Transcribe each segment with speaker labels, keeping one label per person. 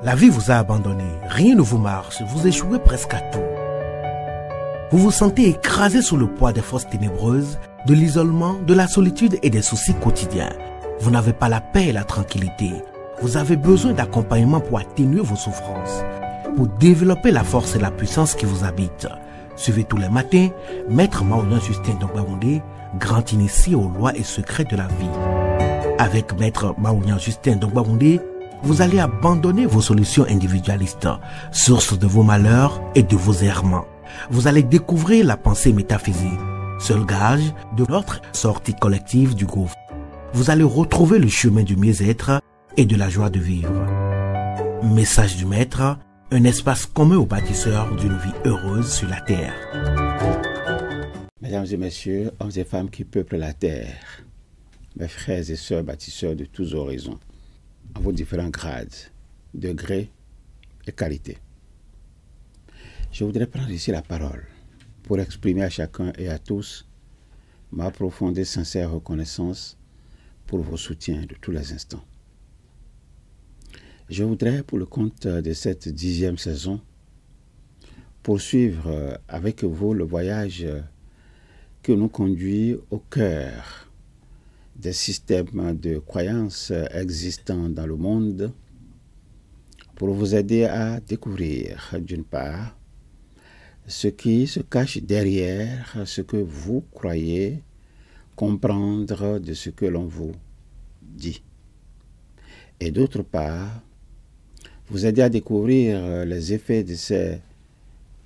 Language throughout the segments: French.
Speaker 1: La vie vous a abandonné, rien ne vous marche, vous échouez presque à tout. Vous vous sentez écrasé sous le poids des forces ténébreuses, de l'isolement, de la solitude et des soucis quotidiens. Vous n'avez pas la paix et la tranquillité. Vous avez besoin d'accompagnement pour atténuer vos souffrances, pour développer la force et la puissance qui vous habitent. Suivez tous les matins Maître Maoulian Justin Dongbaoundé, grand initié aux lois et secrets de la vie. Avec Maître Maoulian Justin Dongbaoundé, vous allez abandonner vos solutions individualistes, source de vos malheurs et de vos errements. Vous allez découvrir la pensée métaphysique, seul gage de notre sortie collective du gouffre. Vous allez retrouver le chemin du mieux-être et de la joie de vivre. Message du Maître, un espace commun aux bâtisseurs d'une vie heureuse sur la terre.
Speaker 2: Mesdames et messieurs, hommes et femmes qui peuplent la terre, mes frères et sœurs bâtisseurs de tous horizons, en vos différents grades, degrés et qualités. Je voudrais prendre ici la parole pour exprimer à chacun et à tous ma profonde et sincère reconnaissance pour vos soutiens de tous les instants. Je voudrais, pour le compte de cette 10e saison, poursuivre avec vous le voyage qui nous conduit au cœur des systèmes de croyances existants dans le monde pour vous aider à découvrir, d'une part, ce qui se cache derrière ce que vous croyez comprendre de ce que l'on vous dit. Et d'autre part, vous aider à découvrir les effets de ces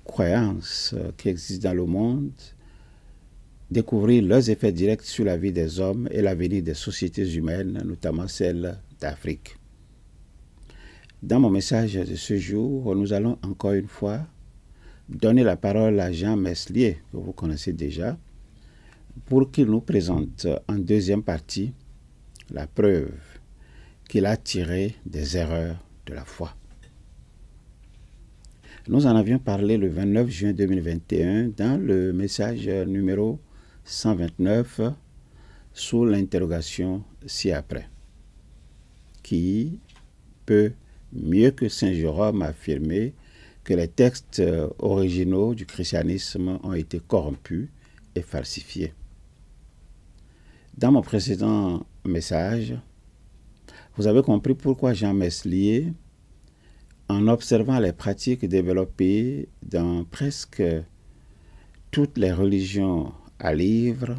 Speaker 2: croyances qui existent dans le monde, découvrir leurs effets directs sur la vie des hommes et l'avenir des sociétés humaines, notamment celles d'Afrique. Dans mon message de ce jour, nous allons encore une fois donner la parole à Jean Meslier, que vous connaissez déjà, pour qu'il nous présente en deuxième partie la preuve qu'il a tirée des erreurs de la foi. Nous en avions parlé le 29 juin 2021 dans le message numéro 129 sous l'interrogation ci-après. Qui peut mieux que Saint Jérôme affirmer que les textes originaux du christianisme ont été corrompus et falsifiés? Dans mon précédent message, vous avez compris pourquoi Jean Meslier, en observant les pratiques développées dans presque toutes les religions à livre,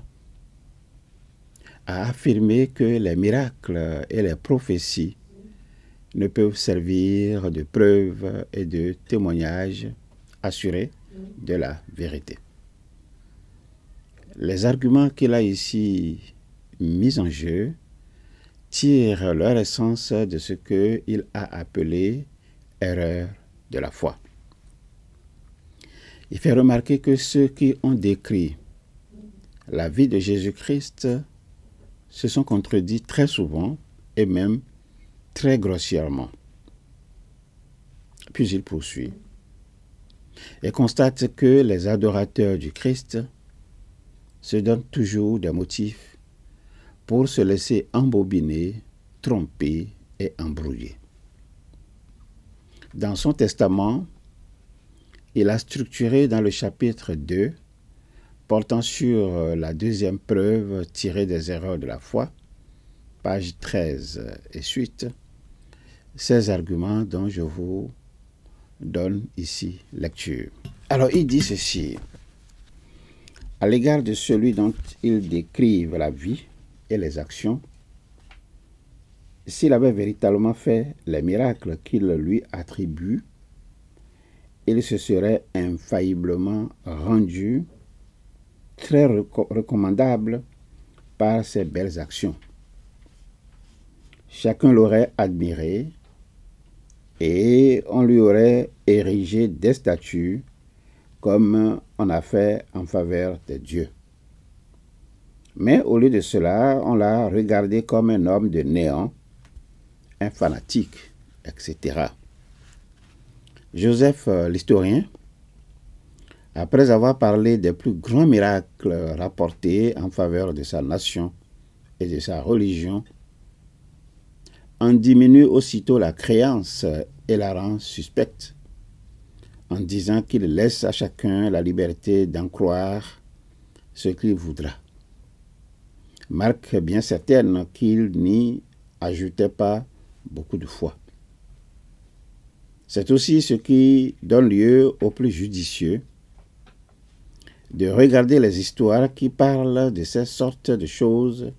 Speaker 2: a affirmé que les miracles et les prophéties ne peuvent servir de preuve et de témoignage assuré de la vérité. Les arguments qu'il a ici mis en jeu tirent leur essence de ce qu'il a appelé erreur de la foi. Il fait remarquer que ceux qui ont décrit la vie de Jésus-Christ se sont contredits très souvent et même très grossièrement. Puis il poursuit et constate que les adorateurs du Christ se donnent toujours des motifs pour se laisser embobiner, tromper et embrouiller. Dans son testament, il a structuré dans le chapitre 2, portant sur la deuxième preuve tirée des erreurs de la foi, page 13 et suite, ces arguments dont je vous donne ici lecture. Alors il dit ceci: à l'égard de celui dont il décrive la vie et les actions, s'il avait véritablement fait les miracles qu'il lui attribue, il se serait infailliblement rendu très recommandable par ses belles actions. Chacun l'aurait admiré et on lui aurait érigé des statues comme on a fait en faveur de Dieu. Mais au lieu de cela, on l'a regardé comme un homme de néant, un fanatique, etc. Joseph, l'historien, après avoir parlé des plus grands miracles rapportés en faveur de sa nation et de sa religion, en diminue aussitôt la créance et la rend suspecte, en disant qu'il laisse à chacun la liberté d'en croire ce qu'il voudra. Marque est bien certaine qu'il n'y ajoutait pas beaucoup de foi. C'est aussi ce qui donne lieu aux plus judicieux de regarder les histoires qui parlent de ces sortes de choses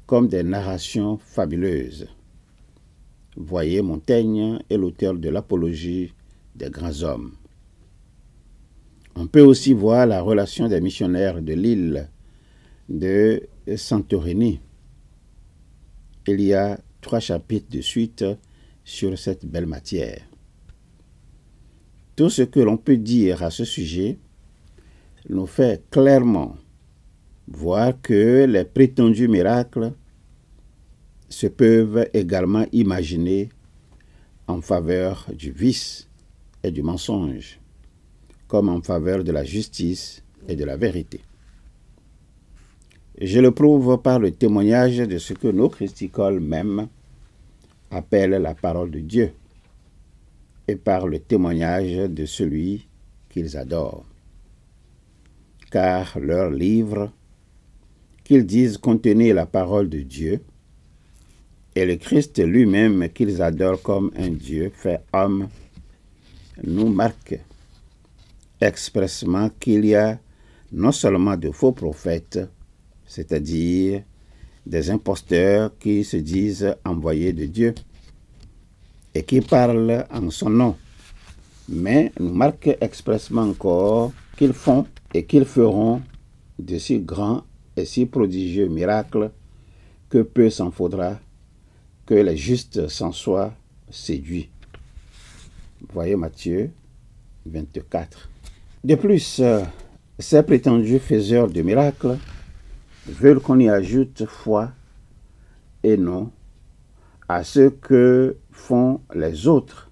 Speaker 2: comme des narrations fabuleuses. Voyez Montaigne est l'auteur de l'Apologie des grands hommes. On peut aussi voir la relation des missionnaires de l'île de Santorini. Il y a 3 chapitres de suite sur cette belle matière. Tout ce que l'on peut dire à ce sujet nous fait clairement voir que les prétendus miracles se peuvent également imaginer en faveur du vice et du mensonge, comme en faveur de la justice et de la vérité. Je le prouve par le témoignage de ce que nos christicoles même appellent la parole de Dieu, et par le témoignage de celui qu'ils adorent. Car leurs livres, qu'ils disent contenir la parole de Dieu, et le Christ lui-même qu'ils adorent comme un Dieu fait homme, nous marquent expressément qu'il y a non seulement de faux prophètes, c'est-à-dire des imposteurs qui se disent envoyés de Dieu et qui parlent en son nom, mais nous marquent expressément encore qu'ils font et qu'ils feront de si grands et si prodigieux miracles que peu s'en faudra que les justes s'en soient séduits. Voyez Matthieu 24. De plus, ces prétendus faiseurs de miracles veulent qu'on y ajoute foi et non à ce que font les autres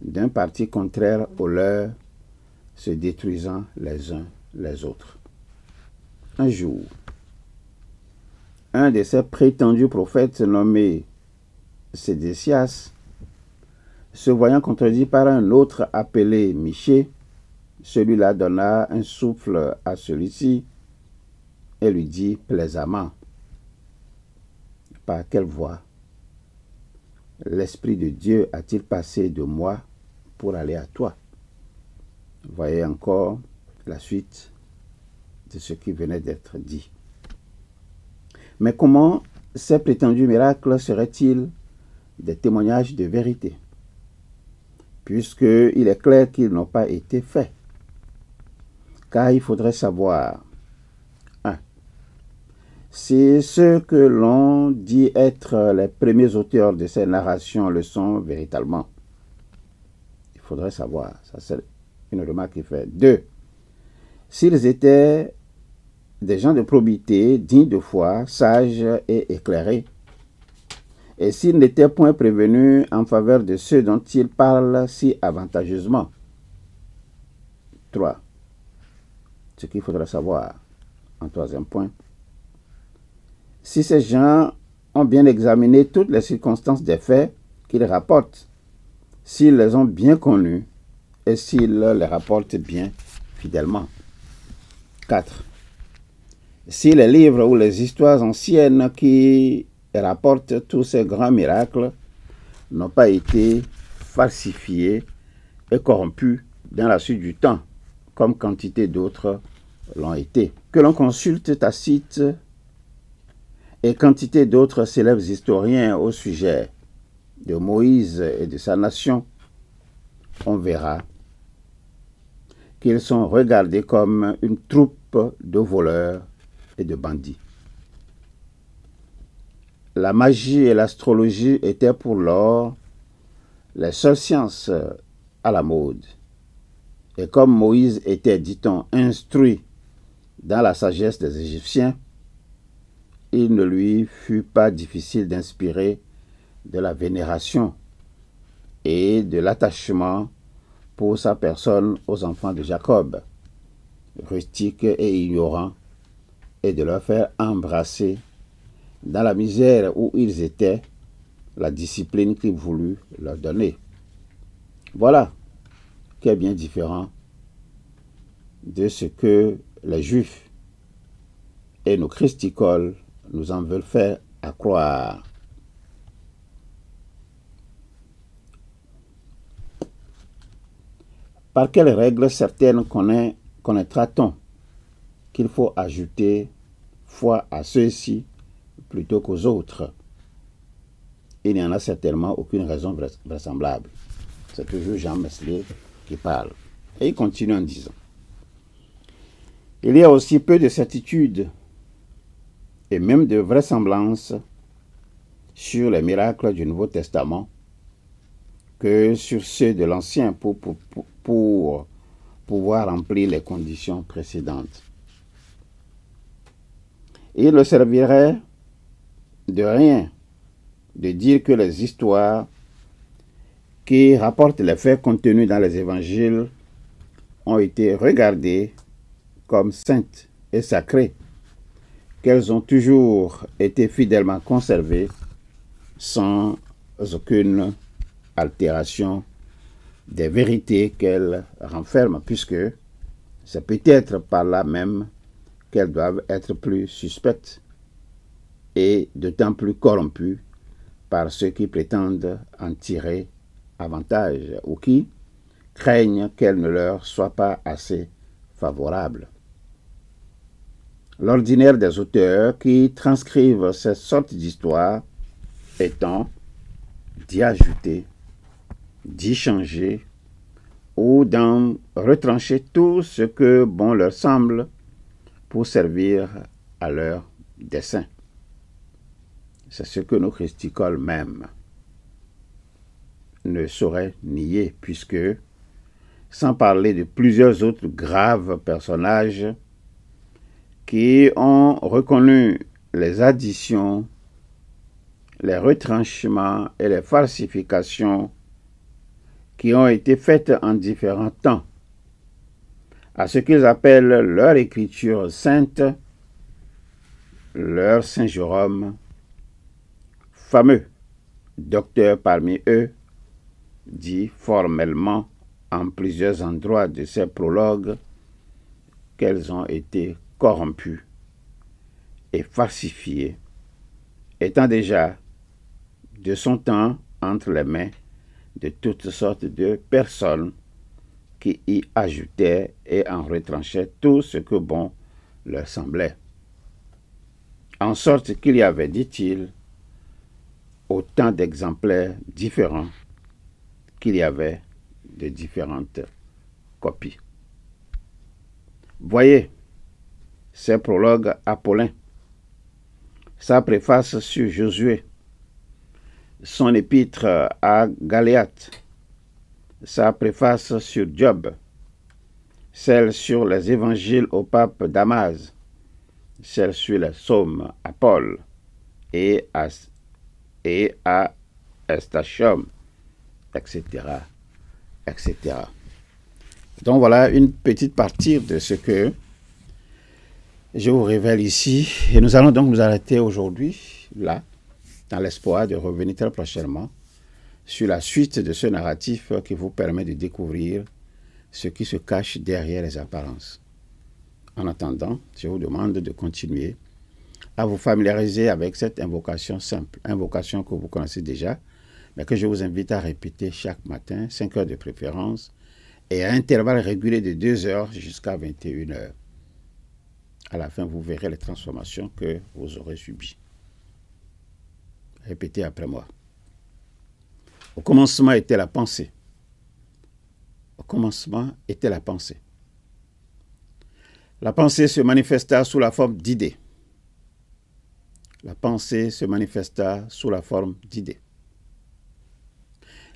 Speaker 2: d'un parti contraire au leur, se détruisant les uns les autres. Un jour, un de ces prétendus prophètes nommé Sédécias, se voyant contredit par un autre appelé Michée, celui-là donna un souffle à celui-ci et lui dit plaisamment: par quelle voie l'Esprit de Dieu a-t-il passé de moi pour aller à toi? Voyez encore la suite de ce qui venait d'être dit. Mais comment ces prétendus miracles seraient-ils des témoignages de vérité, puisqu'il est clair qu'ils n'ont pas été faits? Car il faudrait savoir, 1. Si ceux que l'on dit être les premiers auteurs de ces narrations le sont véritablement. Il faudrait savoir, ça c'est une remarque qui fait. 2. S'ils étaient des gens de probité, dignes de foi, sages et éclairés, et s'ils n'étaient point prévenus en faveur de ceux dont ils parlent si avantageusement. 3. Ce qu'il faudra savoir, en 3e point, si ces gens ont bien examiné toutes les circonstances des faits qu'ils rapportent, s'ils les ont bien connus et s'ils les rapportent bien fidèlement. 4. Si les livres ou les histoires anciennes qui rapportent tous ces grands miracles n'ont pas été falsifiés et corrompus dans la suite du temps, comme quantité d'autres l'ont été. Que l'on consulte Tacite et quantité d'autres célèbres historiens au sujet de Moïse et de sa nation, on verra qu'ils sont regardés comme une troupe de voleurs et de bandits. La magie et l'astrologie étaient pour lors les seules sciences à la mode. Et comme Moïse était, dit-on, instruit dans la sagesse des Égyptiens, il ne lui fut pas difficile d'inspirer de la vénération et de l'attachement pour sa personne aux enfants de Jacob, rustiques et ignorants, et de leur faire embrasser dans la misère où ils étaient la discipline qu'il voulut leur donner. Voilà qui est bien différent de ce que les Juifs et nos christicoles nous en veulent faire à croire. Par quelles règles certaines connaîtra-t-on qu'il faut ajouter foi à ceux-ci plutôt qu'aux autres? Il n'y en a certainement aucune raison vraisemblable. C'est toujours Jean Meslier qui parle. Et il continue en disant: il y a aussi peu de certitude et même de vraisemblance sur les miracles du Nouveau Testament que sur ceux de l'Ancien pour pouvoir remplir les conditions précédentes. Il ne servirait de rien de dire que les histoires qui rapportent les faits contenus dans les évangiles ont été regardées comme saintes et sacrées, qu'elles ont toujours été fidèlement conservées sans aucune altération des vérités qu'elles renferment, puisque c'est peut-être par là même qu'elles doivent être plus suspectes et d'autant plus corrompues par ceux qui prétendent en tirer avantage ou qui craignent qu'elles ne leur soient pas assez favorables. L'ordinaire des auteurs qui transcrivent cette sorte d'histoire étant d'y ajouter, d'y changer ou d'en retrancher tout ce que bon leur semble pour servir à leur dessein. C'est ce que nos christicoles même ne sauraient nier, puisque, sans parler de plusieurs autres graves personnages qui ont reconnu les additions, les retranchements et les falsifications qui ont été faites en différents temps à ce qu'ils appellent leur écriture sainte, leur Saint Jérôme, fameux docteur parmi eux, dit formellement en plusieurs endroits de ses prologues qu'elles ont été corrompues et falsifiées, étant déjà de son temps entre les mains de toutes sortes de personnes qui y ajoutaient et en retranchaient tout ce que bon leur semblait. En sorte qu'il y avait, dit-il, autant d'exemplaires différents qu'il y avait de différentes copies. Voyez ses prologues à Paulin, sa préface sur Josué, son épître à Galates, sa préface sur Job, celle sur les évangiles au pape Damas, celle sur les psaumes à Paul et à Eustachium, etc., etc. Donc voilà une petite partie de ce que je vous révèle ici. Et nous allons donc nous arrêter aujourd'hui, là, dans l'espoir de revenir très prochainement sur la suite de ce narratif qui vous permet de découvrir ce qui se cache derrière les apparences. En attendant, je vous demande de continuer à vous familiariser avec cette invocation simple, invocation que vous connaissez déjà, mais que je vous invite à répéter chaque matin, 5 heures de préférence, et à intervalles réguliers de 2 heures jusqu'à 21 heures. À la fin, vous verrez les transformations que vous aurez subies. Répétez après moi. Au commencement était la pensée. Au commencement était la pensée. La pensée se manifesta sous la forme d'idées. La pensée se manifesta sous la forme d'idées.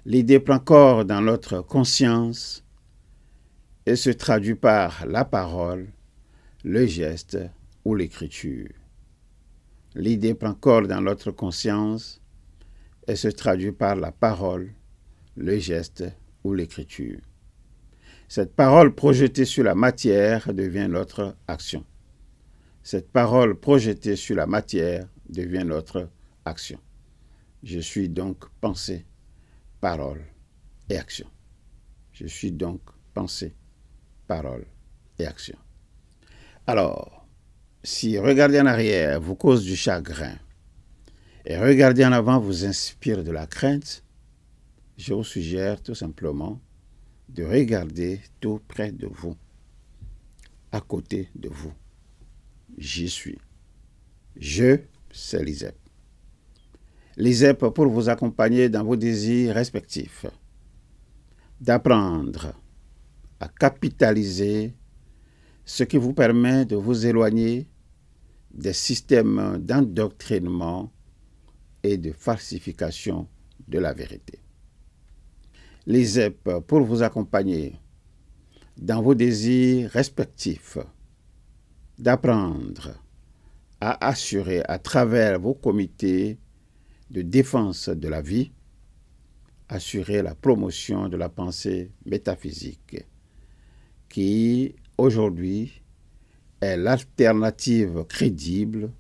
Speaker 2: L'idée prend corps dans notre conscience et se traduit par la parole, le geste ou l'écriture. L'idée prend corps dans notre conscience et se traduit par la parole, le geste ou l'écriture. Cette parole projetée sur la matière devient notre action. Cette parole projetée sur la matière devient notre action. Je suis donc pensée, parole et action. Je suis donc pensée, parole et action. Alors, si regarder en arrière vous cause du chagrin et regarder en avant vous inspire de la crainte, je vous suggère tout simplement de regarder tout près de vous, à côté de vous. J'y suis. Je, c'est l'ISEP. L'ISEP pour vous accompagner dans vos désirs respectifs, d'apprendre à capitaliser ce qui vous permet de vous éloigner des systèmes d'endoctrinement et de falsification de la vérité. L'ISEP pour vous accompagner dans vos désirs respectifs, d'apprendre à assurer à travers vos comités de défense de la vie, assurer la promotion de la pensée métaphysique qui, aujourd'hui, est l'alternative crédible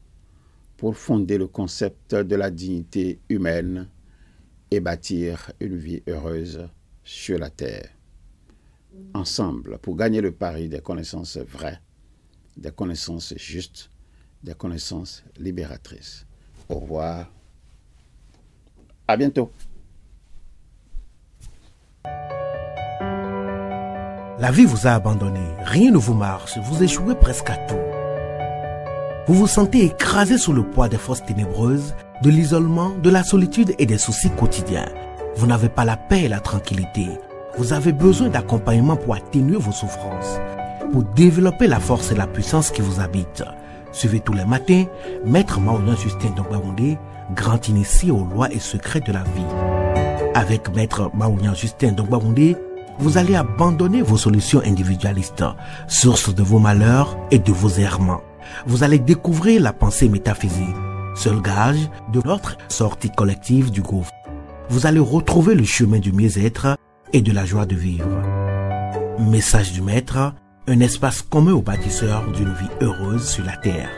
Speaker 2: pour fonder le concept de la dignité humaine et bâtir une vie heureuse sur la terre. Ensemble, pour gagner le pari des connaissances vraies, des connaissances justes, des connaissances libératrices. Au revoir. À bientôt.
Speaker 1: La vie vous a abandonné, rien ne vous marche, vous échouez presque à tout. Vous vous sentez écrasé sous le poids des forces ténébreuses, de l'isolement, de la solitude et des soucis quotidiens. Vous n'avez pas la paix et la tranquillité. Vous avez besoin d'accompagnement pour atténuer vos souffrances, pour développer la force et la puissance qui vous habitent. Suivez tous les matins Maître Maouyan Justin Dongbaoundé, grand initié aux lois et secrets de la vie. Avec Maître Maouyan Justin Dongbaoundé, vous allez abandonner vos solutions individualistes, source de vos malheurs et de vos errements. Vous allez découvrir la pensée métaphysique, seul gage de notre sortie collective du gouffre. Vous allez retrouver le chemin du mieux-être et de la joie de vivre. Message du Maître, un espace commun aux bâtisseurs d'une vie heureuse sur la terre.